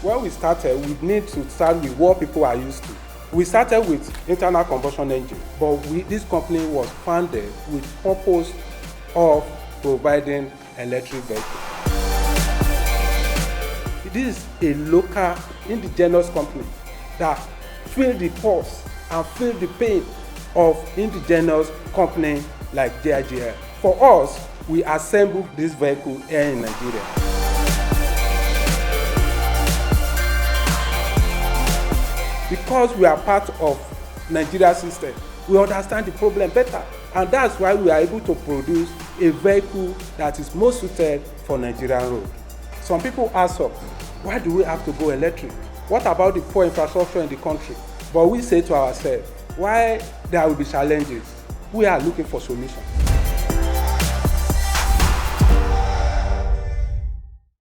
When we started, we need to start with what people are used to. We started with internal combustion engine, but this company was founded with purpose of providing electric vehicles. This is a local indigenous company that feel the pulse and feel the pain of indigenous company like JIGL. For us, we assemble this vehicle here in Nigeria. Because we are part of Nigeria system, we understand the problem better, and that's why we are able to produce a vehicle that is most suited for Nigerian road. Some people ask us, why do we have to go electric? What about the poor infrastructure in the country? But we say to ourselves, why there will be challenges, we are looking for solutions.